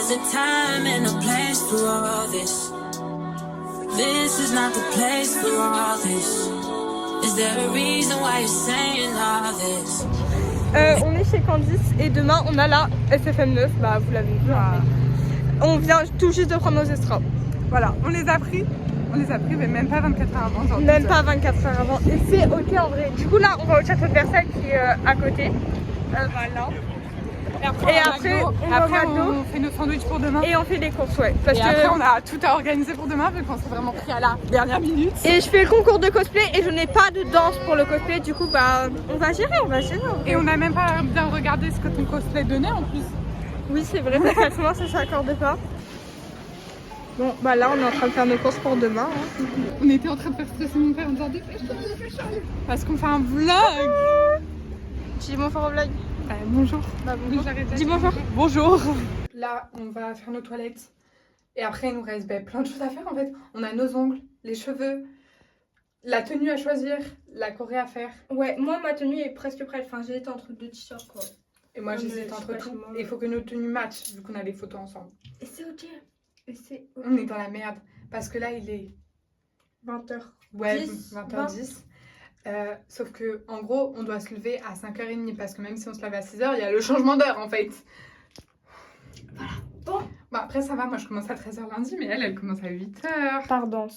There's a time and a place for all this. This is not the place for all this. Is there a reason why you're saying all this? On est chez Candice et demain on a la SFM 9, bah vous l'avez vu. On vient tout juste de prendre nos extras. Voilà, on les a pris mais même pas 24 heures avant. Même pas 24 heures avant. Et c'est ok en vrai. Du coup là on va au château de Versailles qui est à côté. Voilà. Et après on fait nos sandwichs pour demain. Et on fait les courses, ouais. Parce que après on a tout à organiser pour demain vu qu'on s'est vraiment pris à la dernière minute. Et je fais le concours de cosplay et je n'ai pas de danse pour le cosplay. Du coup bah on va gérer. Et on n'a même pas bien regardé ce que ton cosplay donnait en plus. Oui c'est vrai parce qu'actuellement ça s'accorde pas. Bon bah là on est en train de faire nos courses pour demain. On était en train de faire stresser mon père en disant dépêche-toi. Parce qu'on fait un vlog. Dis bonjour au vlog. Bonjour. Bah, bonjour. Dis bonjour. Bonjour. Là, on va faire nos toilettes. Et après, il nous reste plein de choses à faire en fait. On a nos ongles, les cheveux, la tenue à choisir, la choré à faire. Ouais, moi ma tenue est presque prête. Enfin, j'hésite entre deux t-shirts quoi. Et moi, j'hésite entre tout. Et il faut que nos tenues matchent vu qu'on a les photos ensemble. Et c'est ok. On est dans la merde. Parce que là, il est 20h. Ouais, 20h10. Sauf que en gros on doit se lever à 5h30 parce que même si on se lève à 6h il y a le changement d'heure en fait. Voilà. Bon après ça va, moi je commence à 13h lundi mais elle commence à 8h. Pardon.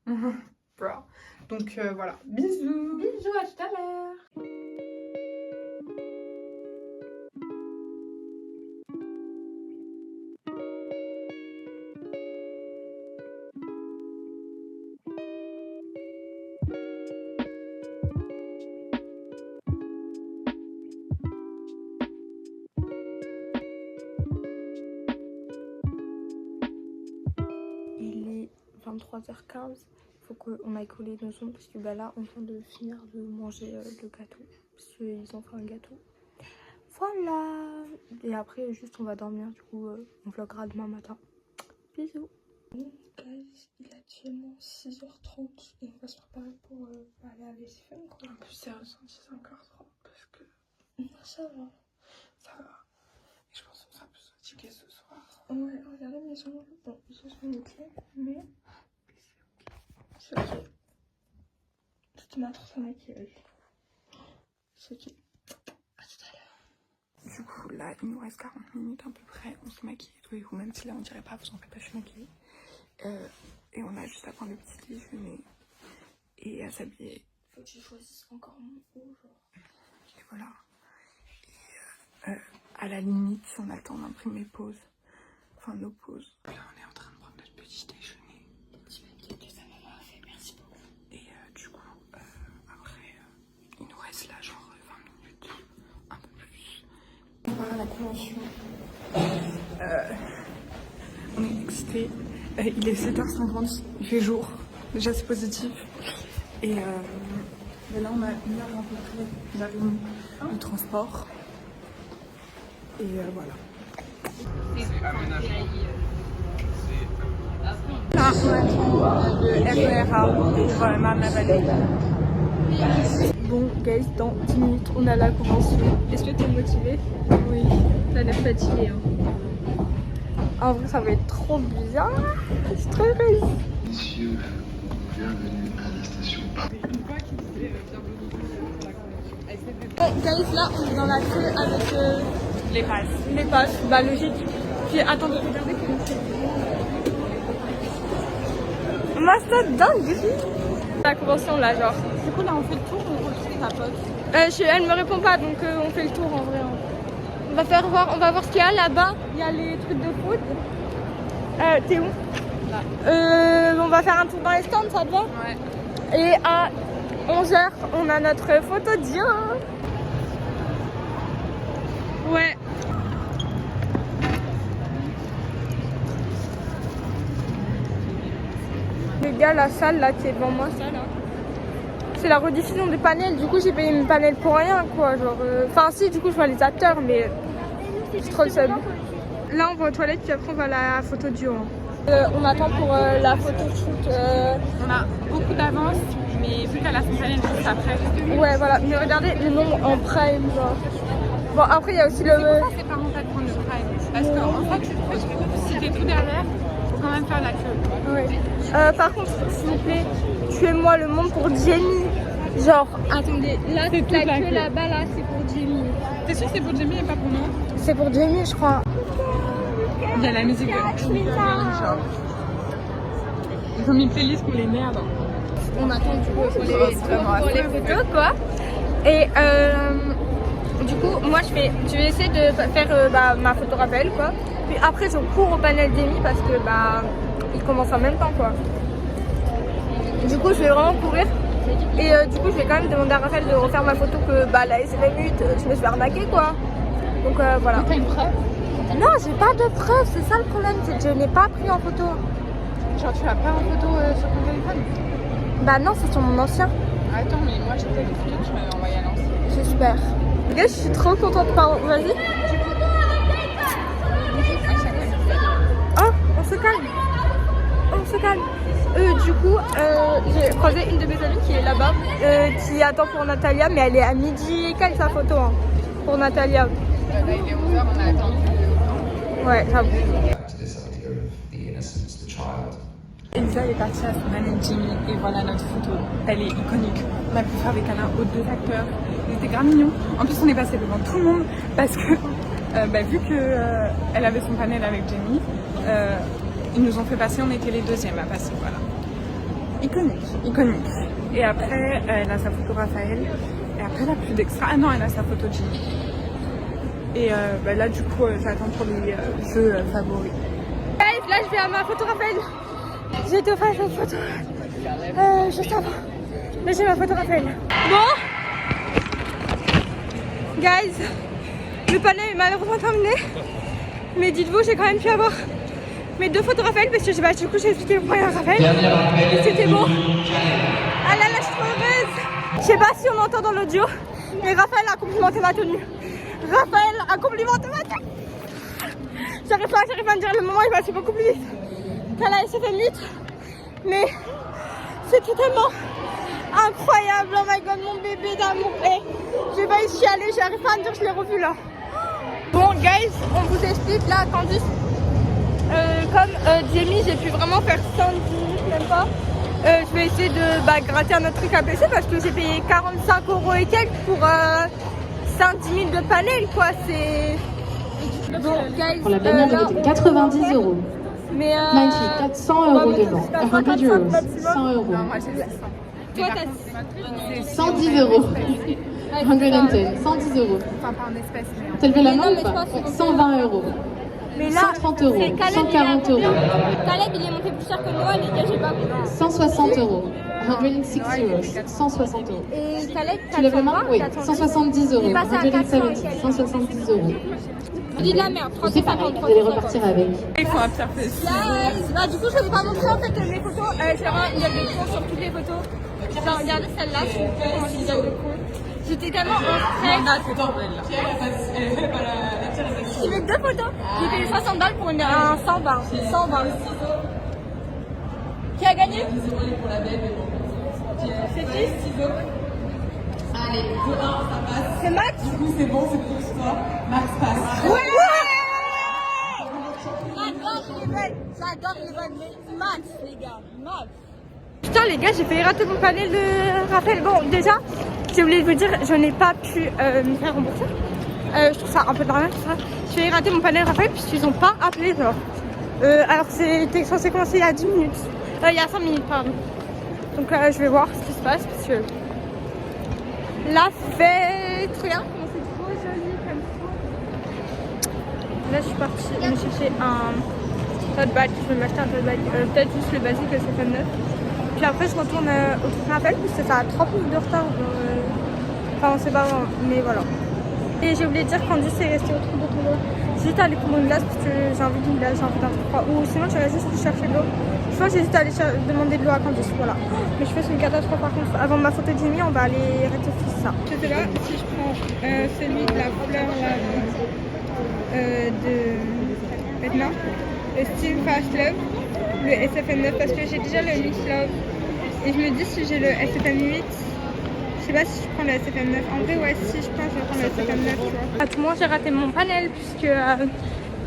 Bro. Donc voilà, bisous. Bisous, à tout à l'heure. Il est 23h15, il faut qu'on aille coller nos ongles parce que bah là on vient de finir de manger le gâteau parce qu'ils ont fait un gâteau. Voilà. Et après juste on va dormir, du coup on vloggera demain matin. Bisous. Bon guys, il est actuellement 6h30 et on va se préparer pour aller à l'SFM quoi. En plus c'est ressenti 5h30 parce que... Ça va. Ça va. Et je pense qu'on sera plus fatigué ce soir. Ouais, regardez mes ongles. Bon, ils se sont nickel, mais c'est ok. C'était ma troisième maquillage. C'est ok. À tout à l'heure. Du coup, là, il nous reste 40 minutes à peu près. On se maquille et tout. Et vous, même si là, on dirait pas, vous en faites pas, je suis maquillée. Et on a juste à prendre le petit déjeuner et à s'habiller. Faut que je choisisse encore mon haut, genre. Et voilà. Et à la limite, si on attend d'imprimer pause, enfin nos pauses. Là, on est en train de prendre notre petit déjeuner. Petit paquet que sa maman a fait, merci beaucoup. Et du coup, après, il nous reste là genre 20 minutes, un peu plus. On va à la convention. On est excités. Il est 7h50, il fait jour. Déjà, c'est positif. Et là, on a 1h à peu près d'arrivée de transport. Et voilà. Là, on attend le RERA pour Marne-la-Vallée. Bon, guys, dans 10 minutes, on a la convention. Est-ce que t'es motivée? Oui. T'as l'air fatiguée, hein. En vrai, ça va être trop bien. Je suis trop heureuse. Messieurs, bienvenue à la station Paris. Bon, guys, là, on est dans la queue avec Les passes. les passes. Bah, logique. Puis, attendez, regardez comment c'est. Master dingue ici. La convention, là, genre. Du coup, là, on fait le tour, on retrouve ta pote. Elle me répond pas, donc on fait le tour en vrai. On va voir ce qu'il y a là-bas. Il y a les trucs de foot. T'es où? Là. On va faire un tour dans les stands, ça te va? Ouais. Et à 11h, on a notre photo d'Ien. Ouais. Les gars, la salle là qui est devant moi, ça là. C'est la rediffusion des panels, du coup j'ai payé mes panels pour rien quoi, genre... Enfin si, du coup je vois les acteurs, mais c'est trop le seum. Là on va aux toilettes, puis après on va à la photo duo. On attend pour la photo shoot. On a beaucoup d'avance, mais vu qu'à la fontaine, juste après. Ouais voilà, mais regardez le nom en prime genre. Bon après il y a aussi le... C'est pour ça que c'est pas rentable de prendre le prime. Parce qu'en fait, si t'es tout derrière, faut quand même faire la queue. Ouais. Par contre, s'il vous plaît, tuez-moi le monde pour Jamie. Genre, attendez, là, la queue là-bas, là, c'est pour Jamie. T'es sûr que c'est pour Jamie et pas pour nous? C'est pour Jamie, je crois. Il y a la musique de genre. Ils ont mis une playlist pour les merdes. On attend du coup pour les photos, quoi. Et du coup, moi, je vais essayer de faire ma photo rappel, quoi. Puis après, je cours au panel Jamie parce que il commence en même temps, quoi. Du coup, je vais vraiment courir. Et du coup, je vais quand même demander à Raphaël de refaire ma photo que la SFM8, je me suis fait arnaquer, quoi. Donc voilà. T'as une preuve? Non, j'ai pas de preuve, c'est ça le problème, c'est que je n'ai pas pris en photo. Genre, tu as pas en photo sur ton téléphone? Bah non, c'est sur mon ancien. Attends, mais moi j'ai pas des photos que tu m'avais envoyées à l'ancien. J'espère. Les gars, je suis trop contente. Pardon, vas-y. Oh, on se calme. On se calme. Du coup, j'ai croisé une de mes amies qui est là-bas, qui attend pour Natalia, mais elle est à midi et quelques sa photo, hein, pour Natalia. Là, il est 11h, on a attendu. Ouais, j'avoue. Elsa est partie à son panel Jamie et voilà notre photo. Elle est iconique. On a pu faire des câlins aux deux acteurs. Ils étaient grave mignons. En plus, on est passé devant tout le monde parce que vu qu'elle avait son panel avec Jamie, ils nous ont fait passer. On était les deuxièmes à passer. Voilà. Iconique. Et après, elle a sa photo Raphaël. Et après, elle a plus d'extra. Ah non, elle a sa photo Jamie. Et là, du coup, j'attends pour les jeux favoris. Guys, là, je vais à ma photo Raphaël. J'ai été faire cette photo juste avant. Là, j'ai ma photo Raphaël. Bon, guys, le panel est malheureusement terminé. Mais dites-vous, j'ai quand même pu avoir mes deux photos Raphaël parce que du coup, j'ai expliqué le premier Raphaël. C'était beau. Ah là là, je suis trop heureuse. Je sais pas si on entend dans l'audio, mais Raphaël a complimenté ma tenue. Raphaël a complimenté ma tenue. J'arrive pas à me dire, le moment il va passer beaucoup plus vite qu'à la SFM8, mais c'était tellement incroyable. Oh my god, mon bébé d'amour. J'ai failli chialer, j'arrive pas à me dire que je l'ai revu là. Bon guys, on vous explique là, Candice, comme Jamie, j'ai pu vraiment faire 110 minutes, même pas. Je vais essayer de gratter un autre truc à PC parce que j'ai payé 45 € et quelques pour 5-10 minutes de panel, quoi. C'est bon, guys, pour la bannière de 90 €. Mais 100 € devant. 100 €. 100 €. toi t'as 110 €. 110. 110 €. Enfin, pas en espèces, mais T'as levé la Mais main non, ou mais pas? je pense que 120 €. Mais là, 130 €. c'est Caleb, 140 €. Caleb il est monté plus cher que moi, les gars, j'ai pas compris. 160 €. 106 €. 160 €. Et Caleb, Tu lèves la main? Oui. 420, 170 €. Il est passé à 170. 400. 170 €. Je dis de la merde, C'est pareil, vous allez repartir avec. il faut un faire face. Guys, du coup, je vais pas montrer en fait mes photos. C'est vraiment une gueule de con sur toutes les photos. Genre, regardez celle-là, je suis vraiment une gueule de con. J'étais tellement en stress. J'ai fait 2 photos. J'ai payé 60 $ pour un 120. 120. Qui a gagné? C'est qui? C'est Max? Du coup, c'est bon, c'est pour toi. Max passe. Ouais! J'adore les vannes, mais Max, les gars, Max. Putain, les gars, j'ai failli rater mon panel de Raphaël. Bon, déjà, j'ai oublié de vous dire, je n'ai pas pu me faire rembourser. Je trouve ça un peu normal, tout ça. J'ai failli rater mon panel Raphaël puisqu'ils n'ont pas appelé, genre. Alors que c'était censé commencer il y a 10 minutes. Il y a 5 minutes, pardon. Donc je vais voir ce qui se passe parce que la fête, regarde comment c'est trop joli comme ça. Là, je suis partie me chercher un tote bag. Je vais m'acheter un tote bag, peut-être juste le basique, le CFM9. Puis après, je retourne au truc Raphaël parce que ça a 30 minutes de retard. Enfin, on sait pas vraiment, mais voilà. Et j'ai oublié de dire quand c'est resté au truc de ton doigt. J'hésite à aller prendre une glace parce que j'ai envie d'une glace, j'ai envie d'un truc froid. Ou sinon, j'irais juste chercher de l'eau. Je pense que j'hésite à aller demander de l'eau à Candice, voilà. Mais je fais une catastrophe par contre. Avant ma photo de Jimmy, on va aller rectifier ça. Je sais pas si je prends celui de la fleur là de maintenant, le Style Fast Love, le SFM9 parce que j'ai déjà le Mix Love. Et je me dis si j'ai le SFM8, je sais pas si je prends le SFM9. En vrai, ouais, si je pense, je vais prendre le SFM9, tu vois. À tout moment, j'ai raté mon panel puisque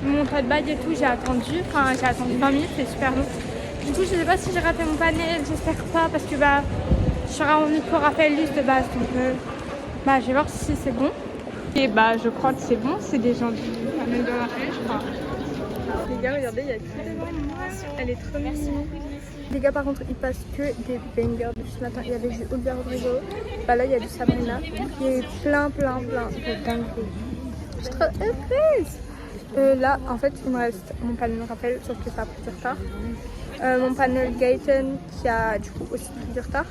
mon tote bag et tout, j'ai attendu 20 minutes, c'est super long. Du coup, je sais pas si j'ai raté mon panel, j'espère pas parce que je serai en micro-rappel juste de base, donc je vais voir si c'est bon. Et je crois que c'est bon, c'est des gens du panel de rappel, je crois. Les gars, regardez, il y a qui devant moi, elle est trop mignonne. Les gars, par contre, ils passent que des bangers depuis ce matin. Il y avait du Olivia Rodrigo, là il y a du Sabrina, il y a eu plein de dingueries. Je suis trop heureuse. Là, en fait, il me reste mon panel rappel, sauf que ça a pris du retard. Mon panel Gaëtan qui a du coup aussi pris du retard.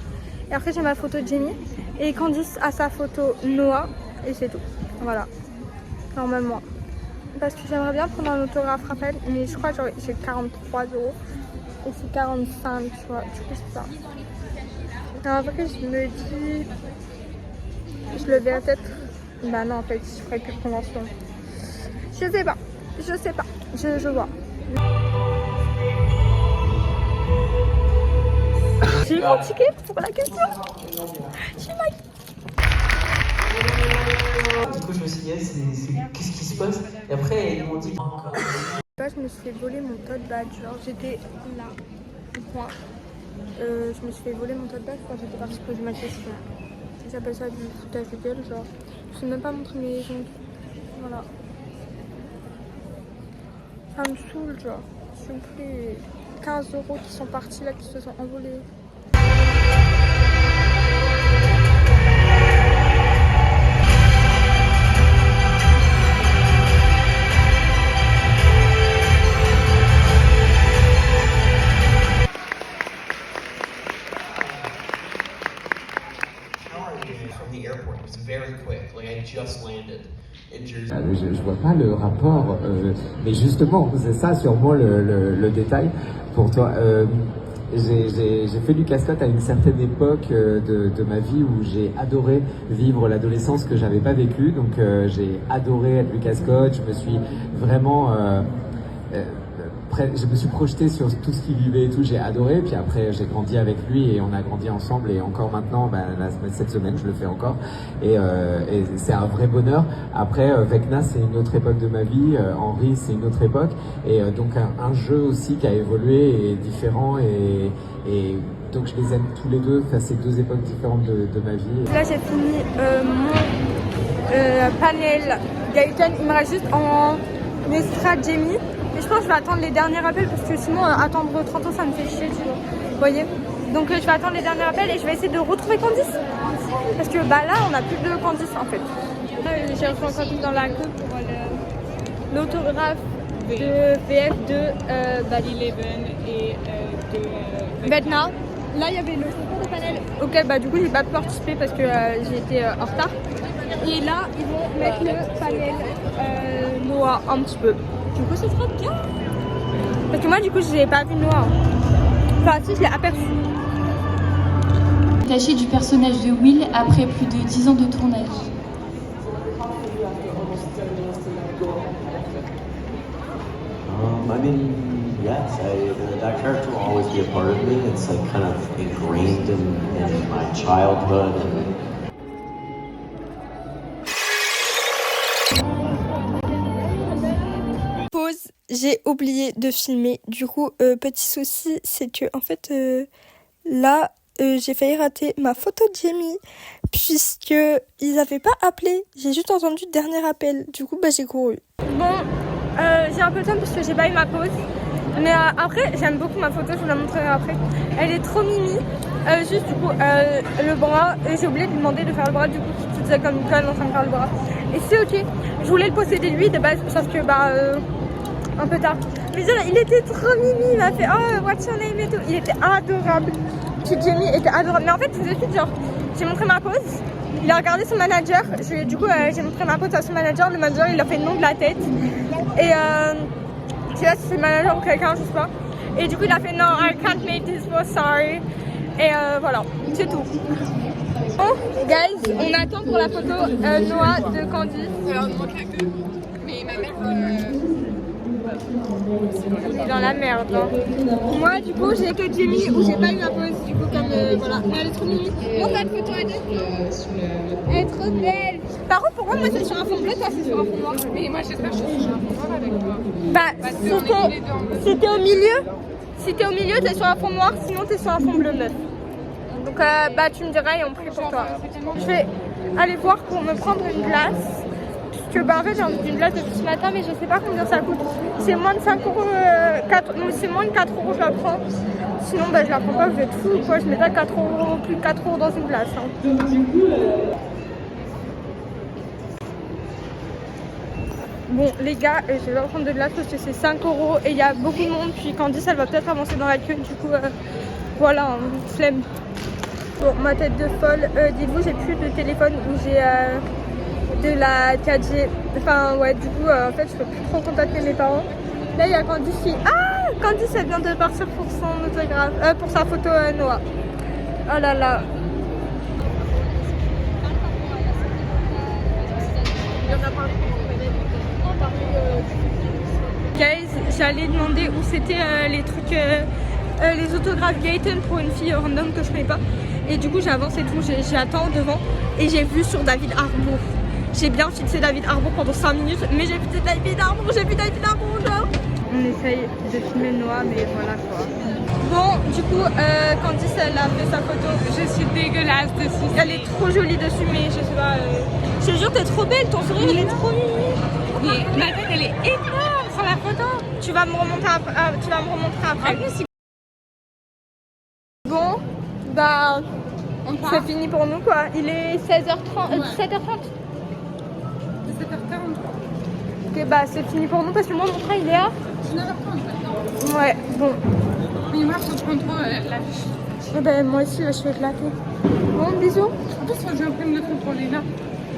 Et après, j'ai ma photo de Jamie. Et Candice a sa photo Noah. Et c'est tout. Voilà. Normalement. Parce que j'aimerais bien prendre un autographe rappel. Mais je crois que j'ai 43 €. Et c'est 45, tu vois. Du coup, c'est ça. Et en vrai, je me dis. Je le verrai peut-être. Non, en fait, je ferai plus de convention. Je sais pas. Je vois. J'ai eu mon ticket pour la question. J'ai mal. Du coup, je me suis dit, qu'est-ce qui se passe? Et après, ils m'ont dit encore. Je me suis fait voler mon tote bag. Genre, j'étais là, au point. Je me suis fait voler mon tote bag quand j'étais partie poser ma question. J'appelle ça du foutage de gueule. Genre, je sais même pas montrer mes ongles. Voilà. Ça me saoule, genre. S'il vous plaît. 15 € qui sont partis là, qui se sont envolés. Je vois pas le rapport, mais justement, c'est ça sûrement le détail pour toi. J'ai fait du casse-côte à une certaine époque de ma vie où j'ai adoré vivre l'adolescence que j'avais pas vécue. Donc j'ai adoré être du casse-côte. Je me suis vraiment je me suis projeté sur tout ce qu'il vivait et tout, j'ai adoré. Puis après, j'ai grandi avec lui et on a grandi ensemble. Et encore maintenant, cette semaine, je le fais encore. Et c'est un vrai bonheur. Après, Vecna, c'est une autre époque de ma vie. Henri, c'est une autre époque. Et donc, un jeu aussi qui a évolué et différent. Et donc, je les aime tous les deux. Enfin, c'est deux époques différentes de ma vie. Là, j'ai fini mon panel Gaëtan. Il me reste juste en Estrade Jamie. Et je pense que je vais attendre les derniers appels parce que sinon attendre 30 ans ça me fait chier, tu vois. Vous voyez. Donc je vais attendre les derniers appels et je vais essayer de retrouver Candice. Parce que là on n'a plus de Candice en fait. J'ai rejoint Candice dans la queue pour l'autographe de VF de Bali-Leven et de Vecna. Là il y avait le concours de panel auquel du coup j'ai pas pu participer parce que j'ai été en retard. Et là ils vont mettre le panel Noah un petit peu. Du coup, c'est trop bien. Parce que moi, du coup, je n'ai pas vu Noah. Enfin, si, je l'ai aperçu. Détaché du personnage de Will après plus de 10 ans de tournage. I mean, yes, that character will always be a part of me. It's like kind of ingrained in my childhood. J'ai oublié de filmer. Du coup, petit souci, c'est que en fait, là, j'ai failli rater ma photo de Jamie puisque ils avaient pas appelé. J'ai juste entendu le dernier appel. Du coup, j'ai couru. Bon, j'ai un peu de temps parce que j'ai pas eu ma pause. Mais après, j'aime beaucoup ma photo. Je vous la montrerai après. Elle est trop mimi. Juste du coup, le bras. J'ai oublié de lui demander de faire le bras. Du coup, qui faisait comme une conne en train de faire le bras. Et c'est ok. Je voulais le posséder lui de base, sauf que un peu tard. Mais là, il était trop mimi, il m'a fait oh what's your name et tout. Il était adorable. Jamie était adorable. Mais en fait, je vous explique, genre, j'ai montré ma pause. Il a regardé son manager. Du coup, j'ai montré ma pause à son manager. Le manager, il a fait le nom de la tête. Et je sais pas si c'est le manager ou quelqu'un, je sais pas. Et du coup, il a fait non, I can't make this pose, sorry. Et voilà, c'est tout. Bon, guys, on attend pour la photo Noah de Candice. Alors, il manque la queue. Mais ma mère. C'est dans la merde. Hein. Moi, du coup, j'ai que Jamie où j'ai pas eu ma pause. Du coup, comme voilà. Mais elle est trop mignonne. On va une photo à deux. Elle est trop belle. Par contre, pourquoi moi c'est sur un fond bleu, toi c'est sur un fond noir? Mais moi j'espère que je suis sur un fond noir avec toi. Bah, Parce qu'on est tous les deux en bleu. si t'es au milieu, t'es sur un fond noir, sinon t'es sur un fond bleu meuf. Donc bah tu me diras et on prie pour toi. Je vais aller voir pour me prendre une glace. Parce que bah en fait j'ai envie d'une glace depuis ce matin mais je sais pas combien ça coûte. C'est moins de 5 euros, c'est moins de 4 euros je la prends. Sinon bah je la prends pas, vous êtes fous ou quoi, je mets pas 4 euros, plus de 4 euros dans une glace. Hein. Bon les gars, je vais prendre de glace parce que c'est 5 euros et il y a beaucoup de monde. Puis Candice elle va peut-être avancer dans la queue, du coup voilà, flemme. Bon, ma tête de folle, dites-vous j'ai plus de téléphone où j'ai de la 4G. Enfin ouais, du coup en fait je peux plus trop contacter mes parents. Là il y a Candice qui... Ah, Candice elle vient de partir pour son autographe, pour sa photo Noah. Oh là là. Guys, j'allais demander où c'était les trucs, les autographes Gaëtan pour une fille random que je connais pas. Et du coup j'avance et tout, j'attends devant et j'ai vu sur David Harbour. J'ai bien fixé David Harbour pendant 5 minutes, mais j'ai vu David Harbour, genre. On essaye de filmer Noah, mais voilà quoi. Bon, du coup, Candice elle a fait sa photo. Je suis dégueulasse dessus. Elle est trop jolie dessus, mais je sais pas. Je te jure, t'es trop belle, ton sourire il est trop mimi. Mais ma tête elle est énorme sur la photo. Tu vas me remontrer après. Bon, bah, c'est fini pour nous quoi. Il est 16h30, 17h30. 17h40. Ok, bah c'est fini pour nous parce que moi mon train il est à 19h30. Ouais, bon. Mais moi je prends trop la vie. Et ben moi aussi je suis éclatée. Bon, bisous. En plus j'ai un prime de contrôler là.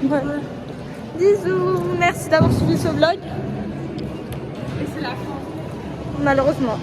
Ouais. Bisous. Merci d'avoir suivi ce vlog. Et c'est la fin. Malheureusement.